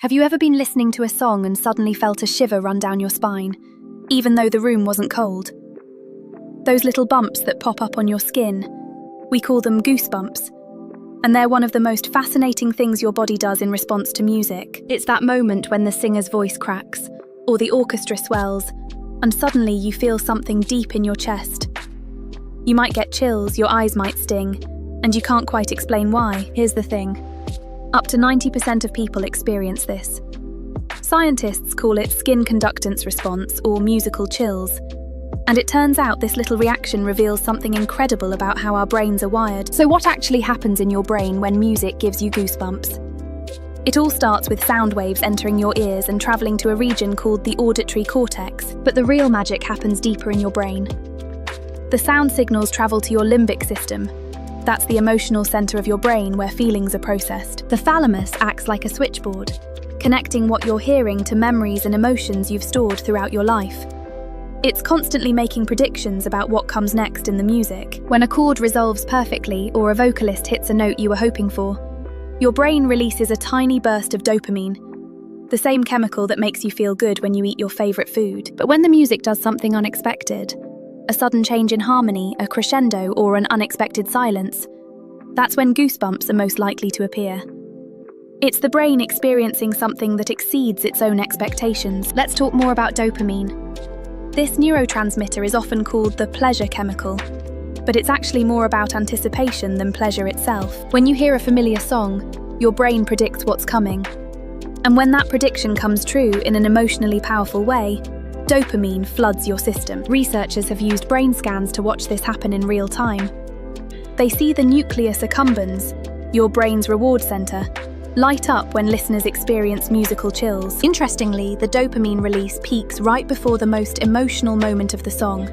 Have you ever been listening to a song and suddenly felt a shiver run down your spine, even though the room wasn't cold? Those little bumps that pop up on your skin, we call them goosebumps, and they're one of the most fascinating things your body does in response to music. It's that moment when the singer's voice cracks, or the orchestra swells, and suddenly you feel something deep in your chest. You might get chills, your eyes might sting, and you can't quite explain why. Here's the thing. Up to 90% of people experience this. Scientists call it skin conductance response or musical chills. And it turns out this little reaction reveals something incredible about how our brains are wired. So what actually happens in your brain when music gives you goosebumps? It all starts with sound waves entering your ears and travelling to a region called the auditory cortex. But the real magic happens deeper in your brain. The sound signals travel to your limbic system. That's the emotional centre of your brain where feelings are processed. The thalamus acts like a switchboard, connecting what you're hearing to memories and emotions you've stored throughout your life. It's constantly making predictions about what comes next in the music. When a chord resolves perfectly or a vocalist hits a note you were hoping for, your brain releases a tiny burst of dopamine, the same chemical that makes you feel good when you eat your favourite food. But when the music does something unexpected, a sudden change in harmony, a crescendo, or an unexpected silence, that's when goosebumps are most likely to appear. It's the brain experiencing something that exceeds its own expectations. Let's talk more about dopamine. This neurotransmitter is often called the pleasure chemical, but it's actually more about anticipation than pleasure itself. When you hear a familiar song, your brain predicts what's coming. And when that prediction comes true in an emotionally powerful way, dopamine floods your system. Researchers have used brain scans to watch this happen in real time. They see the nucleus accumbens, your brain's reward center, light up when listeners experience musical chills. Interestingly, the dopamine release peaks right before the most emotional moment of the song,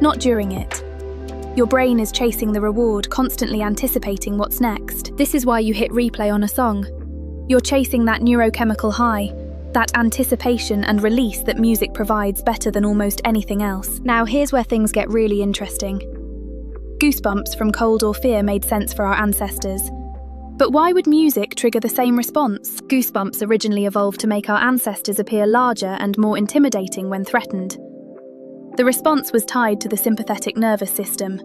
not during it. Your brain is chasing the reward, constantly anticipating what's next. This is why you hit replay on a song. You're chasing that neurochemical high, that anticipation and release that music provides better than almost anything else. Now here's where things get really interesting. Goosebumps from cold or fear made sense for our ancestors. But why would music trigger the same response? Goosebumps originally evolved to make our ancestors appear larger and more intimidating when threatened. The response was tied to the sympathetic nervous system,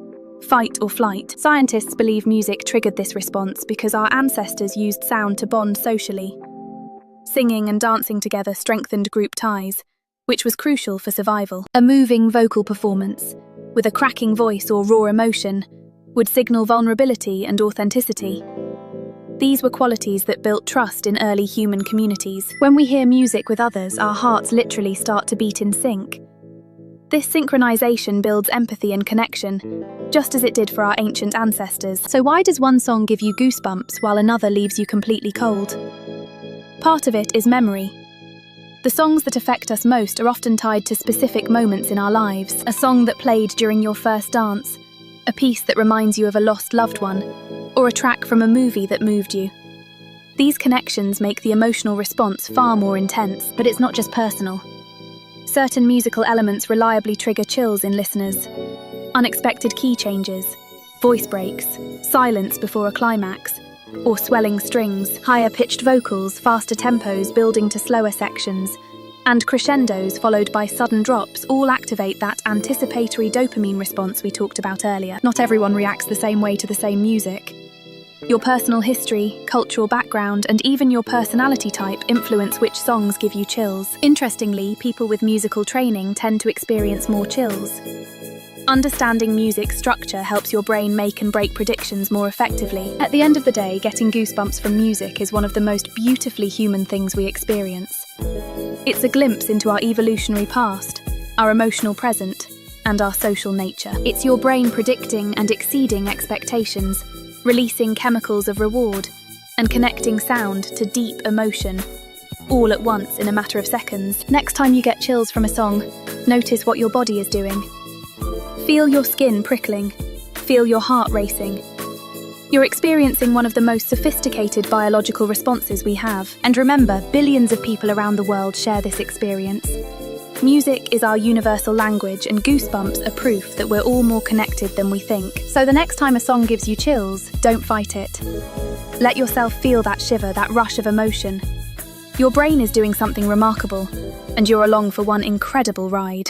fight or flight. Scientists believe music triggered this response because our ancestors used sound to bond socially. Singing and dancing together strengthened group ties, which was crucial for survival. A moving vocal performance, with a cracking voice or raw emotion, would signal vulnerability and authenticity. These were qualities that built trust in early human communities. When we hear music with others, our hearts literally start to beat in sync. This synchronization builds empathy and connection, just as it did for our ancient ancestors. So why does one song give you goosebumps while another leaves you completely cold? Part of it is memory. The songs that affect us most are often tied to specific moments in our lives. A song that played during your first dance, a piece that reminds you of a lost loved one, or a track from a movie that moved you. These connections make the emotional response far more intense, but it's not just personal. Certain musical elements reliably trigger chills in listeners. Unexpected key changes, voice breaks, silence before a climax, or swelling strings, higher-pitched vocals, faster tempos building to slower sections, and crescendos followed by sudden drops all activate that anticipatory dopamine response we talked about earlier. Not everyone reacts the same way to the same music. Your personal history, cultural background, and even your personality type influence which songs give you chills. Interestingly, people with musical training tend to experience more chills. Understanding music's structure helps your brain make and break predictions more effectively. At the end of the day, getting goosebumps from music is one of the most beautifully human things we experience. It's a glimpse into our evolutionary past, our emotional present, and our social nature. It's your brain predicting and exceeding expectations, releasing chemicals of reward, and connecting sound to deep emotion, all at once in a matter of seconds. Next time you get chills from a song, notice what your body is doing. Feel your skin prickling. Feel your heart racing. You're experiencing one of the most sophisticated biological responses we have. And remember, billions of people around the world share this experience. Music is our universal language, and goosebumps are proof that we're all more connected than we think. So the next time a song gives you chills, don't fight it. Let yourself feel that shiver, that rush of emotion. Your brain is doing something remarkable, and you're along for one incredible ride.